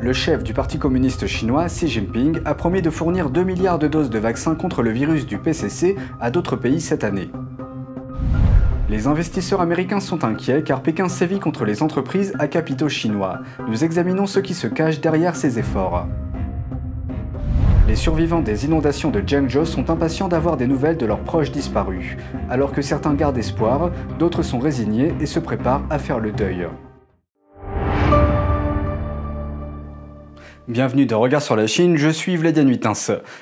Le chef du Parti communiste chinois, Xi Jinping, a promis de fournir 2 milliards de doses de vaccins contre le virus du PCC à d'autres pays cette année. Les investisseurs américains sont inquiets car Pékin sévit contre les entreprises à capitaux chinois. Nous examinons ce qui se cache derrière ces efforts. Les survivants des inondations de Zhengzhou sont impatients d'avoir des nouvelles de leurs proches disparus. Alors que certains gardent espoir, d'autres sont résignés et se préparent à faire le deuil. Bienvenue dans Regard sur la Chine, je suis Vladian Huitins.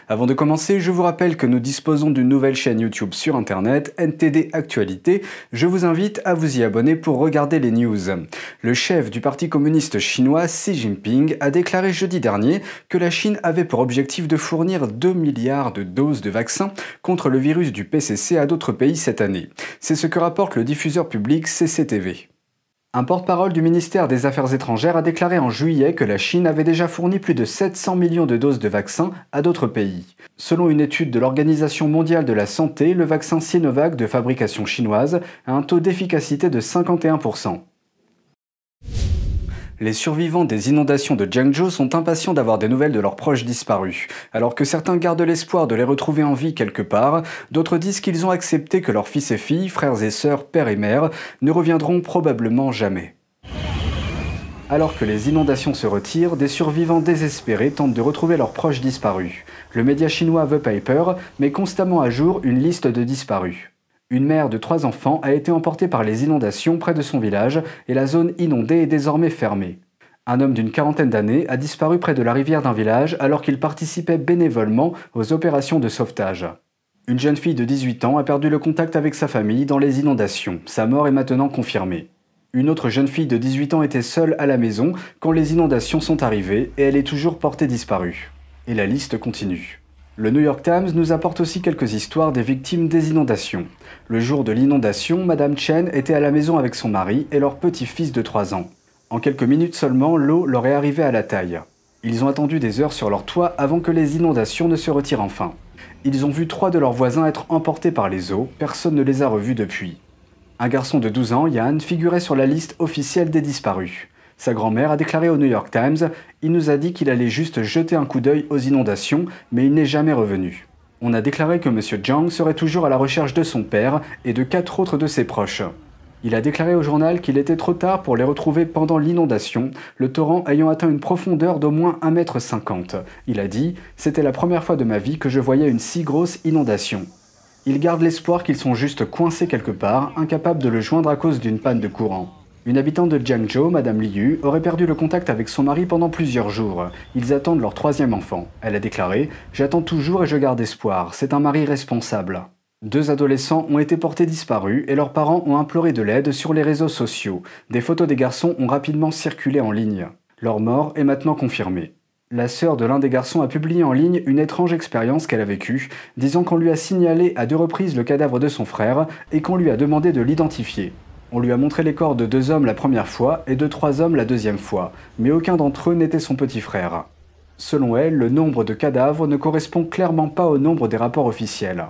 Avant de commencer, je vous rappelle que nous disposons d'une nouvelle chaîne YouTube sur Internet, NTD Actualité. Je vous invite à vous y abonner pour regarder les news. Le chef du Parti communiste chinois, Xi Jinping, a déclaré jeudi dernier que la Chine avait pour objectif de fournir 2 milliards de doses de vaccins contre le virus du PCC à d'autres pays cette année. C'est ce que rapporte le diffuseur public CCTV. Un porte-parole du ministère des Affaires étrangères a déclaré en juillet que la Chine avait déjà fourni plus de 700 millions de doses de vaccins à d'autres pays. Selon une étude de l'Organisation mondiale de la santé, le vaccin Sinovac de fabrication chinoise a un taux d'efficacité de 51%. Les survivants des inondations de Zhengzhou sont impatients d'avoir des nouvelles de leurs proches disparus. Alors que certains gardent l'espoir de les retrouver en vie quelque part, d'autres disent qu'ils ont accepté que leurs fils et filles, frères et sœurs, père et mère, ne reviendront probablement jamais. Alors que les inondations se retirent, des survivants désespérés tentent de retrouver leurs proches disparus. Le média chinois The Paper met constamment à jour une liste de disparus. Une mère de 3 enfants a été emportée par les inondations près de son village et la zone inondée est désormais fermée. Un homme d'une quarantaine d'années a disparu près de la rivière d'un village alors qu'il participait bénévolement aux opérations de sauvetage. Une jeune fille de 18 ans a perdu le contact avec sa famille dans les inondations. Sa mort est maintenant confirmée. Une autre jeune fille de 18 ans était seule à la maison quand les inondations sont arrivées et elle est toujours portée disparue. Et la liste continue. Le New York Times nous apporte aussi quelques histoires des victimes des inondations. Le jour de l'inondation, Madame Chen était à la maison avec son mari et leur petit-fils de 3 ans. En quelques minutes seulement, l'eau leur est arrivée à la taille. Ils ont attendu des heures sur leur toit avant que les inondations ne se retirent enfin. Ils ont vu 3 de leurs voisins être emportés par les eaux, personne ne les a revus depuis. Un garçon de 12 ans, Yan, figurait sur la liste officielle des disparus. Sa grand-mère a déclaré au New York Times « Il nous a dit qu'il allait juste jeter un coup d'œil aux inondations, mais il n'est jamais revenu ». On a déclaré que M. Zhang serait toujours à la recherche de son père et de 4 autres de ses proches. Il a déclaré au journal qu'il était trop tard pour les retrouver pendant l'inondation, le torrent ayant atteint une profondeur d'au moins 1,50 m. Il a dit « C'était la première fois de ma vie que je voyais une si grosse inondation ». Il garde l'espoir qu'ils sont juste coincés quelque part, incapables de le joindre à cause d'une panne de courant. Une habitante de Zhengzhou, Madame Liu, aurait perdu le contact avec son mari pendant plusieurs jours. Ils attendent leur 3e enfant. Elle a déclaré « J'attends toujours et je garde espoir. C'est un mari responsable ». 2 adolescents ont été portés disparus et leurs parents ont imploré de l'aide sur les réseaux sociaux. Des photos des garçons ont rapidement circulé en ligne. Leur mort est maintenant confirmée. La sœur de l'un des garçons a publié en ligne une étrange expérience qu'elle a vécue, disant qu'on lui a signalé à 2 reprises le cadavre de son frère et qu'on lui a demandé de l'identifier. On lui a montré les corps de 2 hommes la première fois et de 3 hommes la 2e fois, mais aucun d'entre eux n'était son petit frère. Selon elle, le nombre de cadavres ne correspond clairement pas au nombre des rapports officiels.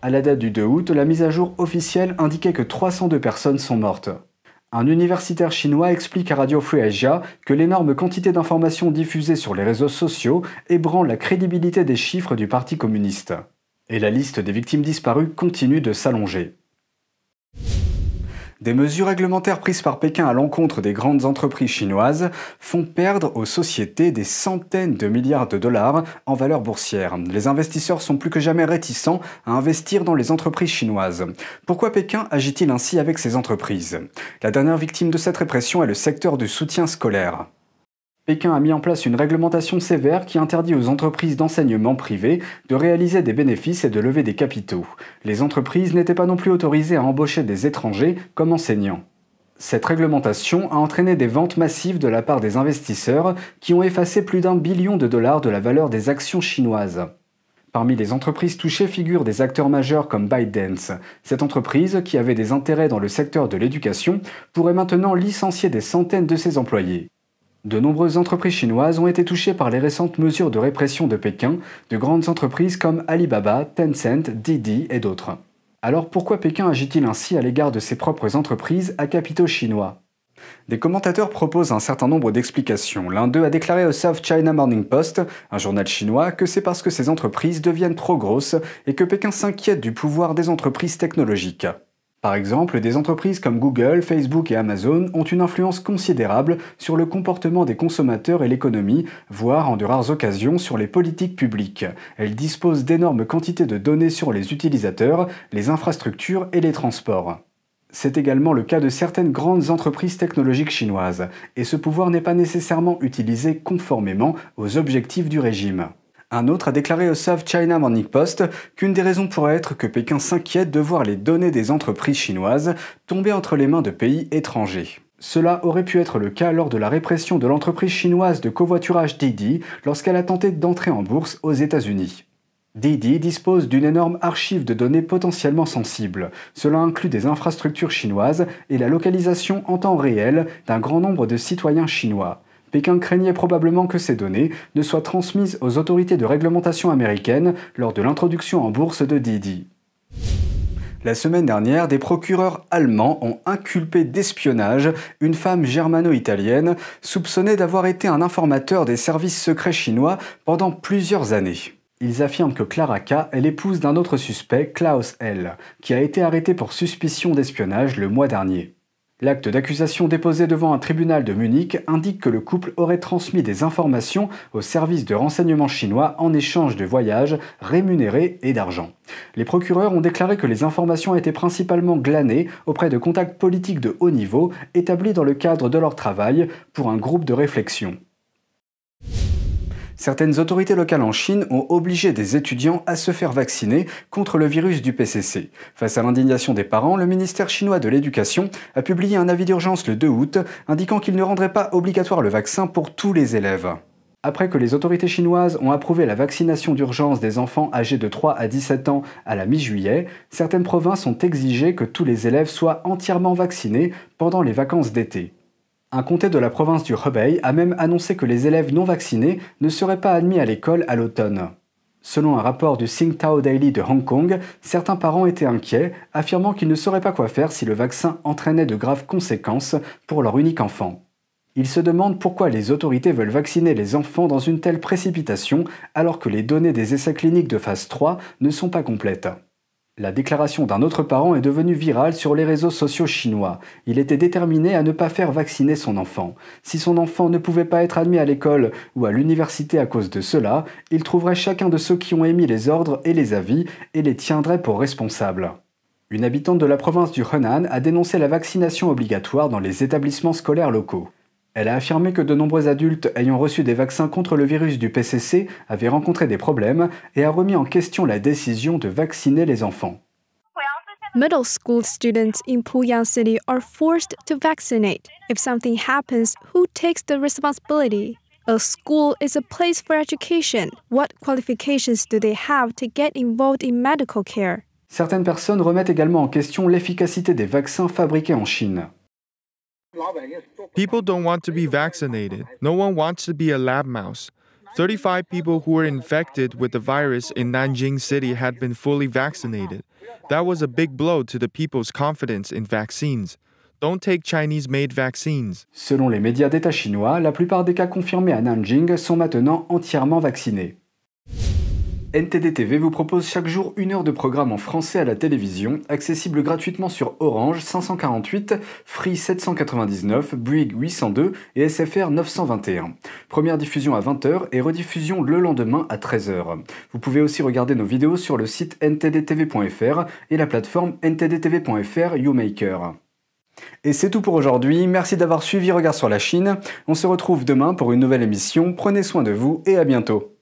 À la date du 2 août, la mise à jour officielle indiquait que 302 personnes sont mortes. Un universitaire chinois explique à Radio Free Asia que l'énorme quantité d'informations diffusées sur les réseaux sociaux ébranle la crédibilité des chiffres du Parti communiste. Et la liste des victimes disparues continue de s'allonger. Des mesures réglementaires prises par Pékin à l'encontre des grandes entreprises chinoises font perdre aux sociétés des centaines de milliards de dollars en valeur boursière. Les investisseurs sont plus que jamais réticents à investir dans les entreprises chinoises. Pourquoi Pékin agit-il ainsi avec ces entreprises? La dernière victime de cette répression est le secteur du soutien scolaire. Pékin a mis en place une réglementation sévère qui interdit aux entreprises d'enseignement privé de réaliser des bénéfices et de lever des capitaux. Les entreprises n'étaient pas non plus autorisées à embaucher des étrangers comme enseignants. Cette réglementation a entraîné des ventes massives de la part des investisseurs qui ont effacé plus d'1 billion de dollars de la valeur des actions chinoises. Parmi les entreprises touchées figurent des acteurs majeurs comme ByteDance. Cette entreprise, qui avait des intérêts dans le secteur de l'éducation, pourrait maintenant licencier des centaines de ses employés. De nombreuses entreprises chinoises ont été touchées par les récentes mesures de répression de Pékin, de grandes entreprises comme Alibaba, Tencent, Didi et d'autres. Alors pourquoi Pékin agit-il ainsi à l'égard de ses propres entreprises à capitaux chinois? Des commentateurs proposent un certain nombre d'explications. L'un d'eux a déclaré au South China Morning Post, un journal chinois, que c'est parce que ces entreprises deviennent trop grosses et que Pékin s'inquiète du pouvoir des entreprises technologiques. Par exemple, des entreprises comme Google, Facebook et Amazon ont une influence considérable sur le comportement des consommateurs et l'économie, voire en de rares occasions sur les politiques publiques. Elles disposent d'énormes quantités de données sur les utilisateurs, les infrastructures et les transports. C'est également le cas de certaines grandes entreprises technologiques chinoises, et ce pouvoir n'est pas nécessairement utilisé conformément aux objectifs du régime. Un autre a déclaré au South China Morning Post qu'une des raisons pourrait être que Pékin s'inquiète de voir les données des entreprises chinoises tomber entre les mains de pays étrangers. Cela aurait pu être le cas lors de la répression de l'entreprise chinoise de covoiturage Didi lorsqu'elle a tenté d'entrer en bourse aux États-Unis. Didi dispose d'une énorme archive de données potentiellement sensibles. Cela inclut des infrastructures chinoises et la localisation en temps réel d'un grand nombre de citoyens chinois. Pékin craignait probablement que ces données ne soient transmises aux autorités de réglementation américaines lors de l'introduction en bourse de Didi. La semaine dernière, des procureurs allemands ont inculpé d'espionnage une femme germano-italienne soupçonnée d'avoir été un informateur des services secrets chinois pendant plusieurs années. Ils affirment que Clara K. est l'épouse d'un autre suspect, Klaus L., qui a été arrêté pour suspicion d'espionnage le mois dernier. L'acte d'accusation déposé devant un tribunal de Munich indique que le couple aurait transmis des informations aux services de renseignement chinois en échange de voyages rémunérés et d'argent. Les procureurs ont déclaré que les informations étaient principalement glanées auprès de contacts politiques de haut niveau établis dans le cadre de leur travail pour un groupe de réflexion. Certaines autorités locales en Chine ont obligé des étudiants à se faire vacciner contre le virus du PCC. Face à l'indignation des parents, le ministère chinois de l'Éducation a publié un avis d'urgence le 2 août indiquant qu'il ne rendrait pas obligatoire le vaccin pour tous les élèves. Après que les autorités chinoises ont approuvé la vaccination d'urgence des enfants âgés de 3 à 17 ans à la mi-juillet, certaines provinces ont exigé que tous les élèves soient entièrement vaccinés pendant les vacances d'été. Un comté de la province du Hebei a même annoncé que les élèves non vaccinés ne seraient pas admis à l'école à l'automne. Selon un rapport du Xingtao Daily de Hong Kong, certains parents étaient inquiets, affirmant qu'ils ne sauraient pas quoi faire si le vaccin entraînait de graves conséquences pour leur unique enfant. Ils se demandent pourquoi les autorités veulent vacciner les enfants dans une telle précipitation alors que les données des essais cliniques de phase 3 ne sont pas complètes. La déclaration d'un autre parent est devenue virale sur les réseaux sociaux chinois. Il était déterminé à ne pas faire vacciner son enfant. Si son enfant ne pouvait pas être admis à l'école ou à l'université à cause de cela, il trouverait chacun de ceux qui ont émis les ordres et les avis et les tiendrait pour responsables. Une habitante de la province du Henan a dénoncé la vaccination obligatoire dans les établissements scolaires locaux. Elle a affirmé que de nombreux adultes ayant reçu des vaccins contre le virus du PCC avaient rencontré des problèmes et a remis en question la décision de vacciner les enfants. Middle school students in Puyang City are forced to vaccinate. If something happens, who takes the responsibility? A school is a place for education. What qualifications do they have to get involved in medical care? Certaines personnes remettent également en question l'efficacité des vaccins fabriqués en Chine. People don't want to be vaccinated. No one wants to be a lab mouse. 35 people who were infected with the virus in Nanjing City had been fully vaccinated. That was a big blow to the people's confidence in vaccines. Don't take Chinese-made vaccines. Selon les médias d'État chinois, la plupart des cas confirmés à Nanjing sont maintenant entièrement vaccinés. NTD TV vous propose chaque jour 1 heure de programme en français à la télévision, accessible gratuitement sur Orange 548, Free 799, Bouygues 802 et SFR 921. Première diffusion à 20h et rediffusion le lendemain à 13h. Vous pouvez aussi regarder nos vidéos sur le site ntdtv.fr et la plateforme ntdtv.fr YouMaker. Et c'est tout pour aujourd'hui, merci d'avoir suivi Regard sur la Chine. On se retrouve demain pour une nouvelle émission, prenez soin de vous et à bientôt.